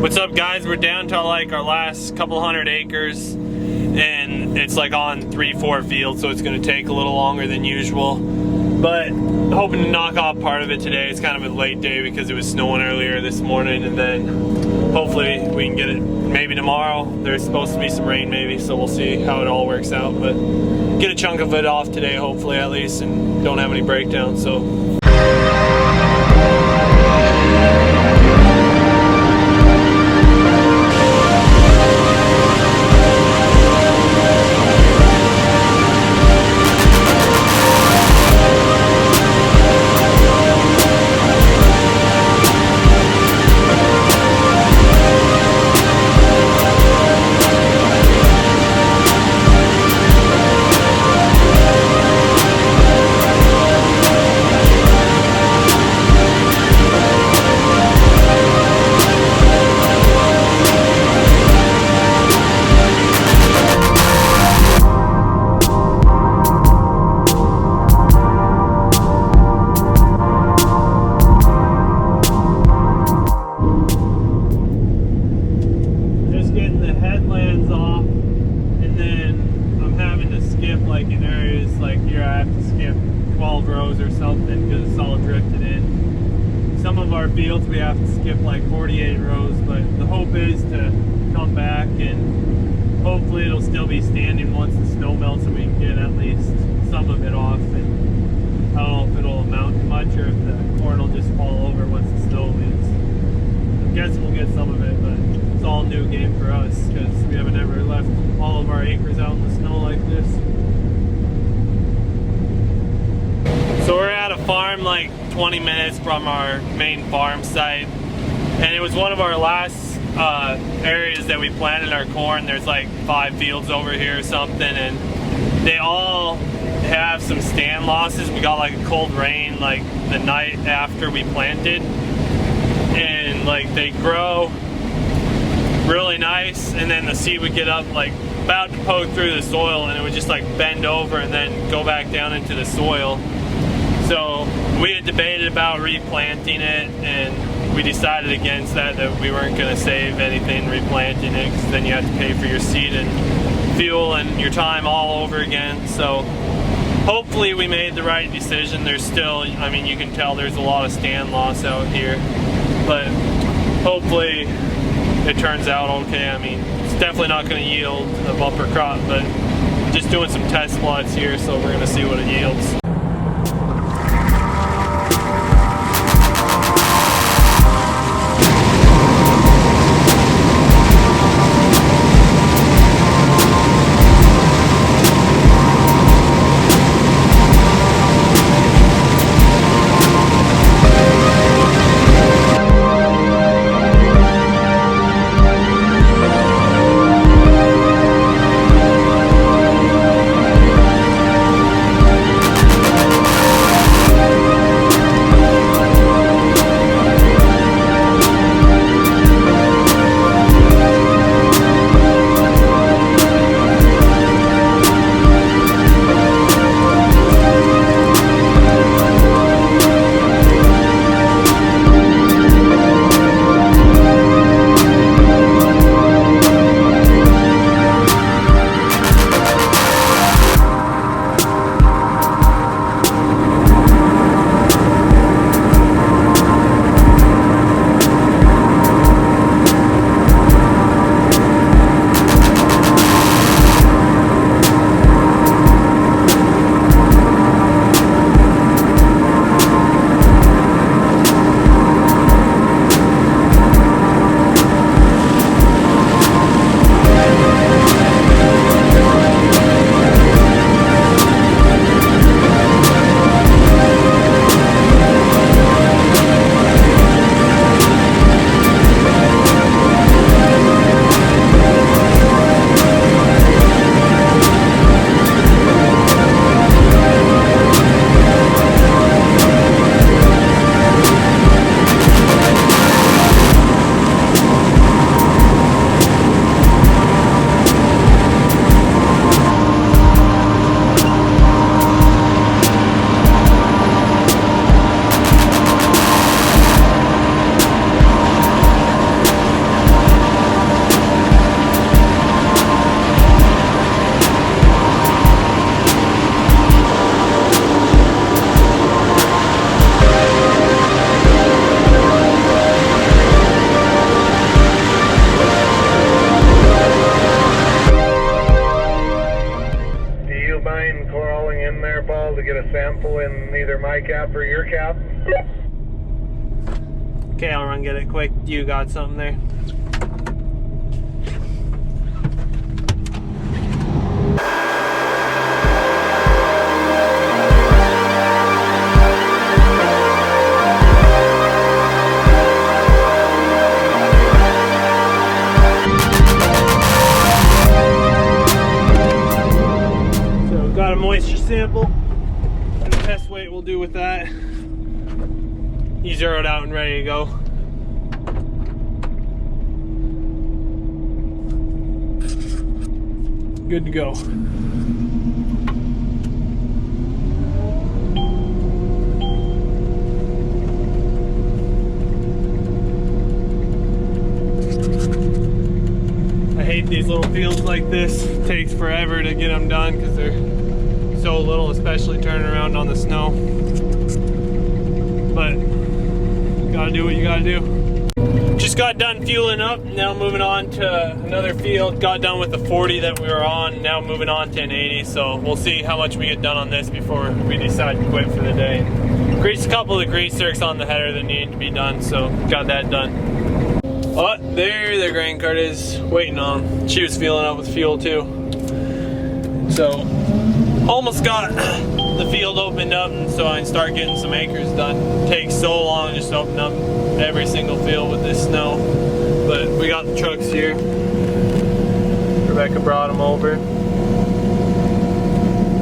What's up, guys? We're down to like our last couple hundred acres, and it's like on 3-4 fields, so it's going to take a little longer than usual, but hoping to knock off part of it today. It's kind of a late day because it was snowing earlier this morning, and then hopefully we can get it maybe tomorrow. There's supposed to be some rain maybe, so we'll see how it all works out, but get a chunk of it off today hopefully at least, and don't have any breakdowns. So like in areas like here I have to skip 12 rows or something because it's all drifted in. Some of our fields we have to skip like 48 rows, but the hope is to come back and hopefully it'll still be standing once the snow melts and we can get at least some of it off. And I don't know if it'll amount to much or if the corn will just fall over once the snow leaves. I guess we'll get some of it, but it's all new game for us because we haven't ever left all of our acres out in the snow like this. So we're at a farm like 20 minutes from our main farm site, and it was one of our last areas that we planted our corn. There's like 5 fields over here or something, and they all have some stand losses. We got like a cold rain like the night after we planted, and like they grow really nice, and then the seed would get up like about to poke through the soil, and it would just like bend over and then go back down into the soil. So we had debated about replanting it, and we decided against that we weren't going to save anything replanting it, because then you have to pay for your seed and fuel and your time all over again. So hopefully we made the right decision. There's still, I mean, you can tell there's a lot of stand loss out here, but hopefully it turns out okay. I mean, it's definitely not going to yield a bumper crop, but just doing some test plots here, so we're going to see what it yields. high cap for your cap. Okay, I'll run get it quick. You got something there? So got a moisture sample. And the test weight we'll do with that. He's zeroed out and ready to go. Good to go. I hate these little fields like this. It takes forever to get them done because they're so little, especially turning around on the snow. But gotta do what you gotta do. Just got done fueling up, now moving on to another field. Got done with the 40 that we were on, now moving on to an 80. So we'll see how much we get done on this before we decide to quit for the day. Greased a couple of the grease zerks on the header that needed to be done, so got that done. Oh, there the grain cart is waiting on. She was fueling up with fuel too. So almost got the field opened up and so I can start getting some acres done. It takes so long just to open up every single field with this snow. But we got the trucks here. Rebecca brought them over.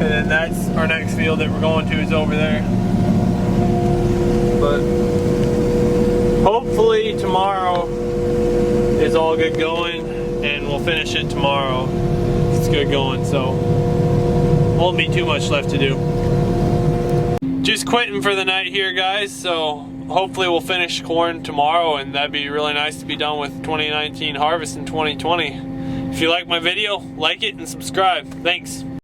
And then that's our next field that we're going to is over there. But hopefully tomorrow is all good going and we'll finish it tomorrow. It's good going, so won't be too much left to do. Just quitting for the night here, guys, so hopefully we'll finish corn tomorrow and that'd be really nice to be done with 2019 harvest in 2020. If you like my video, like it and subscribe. Thanks.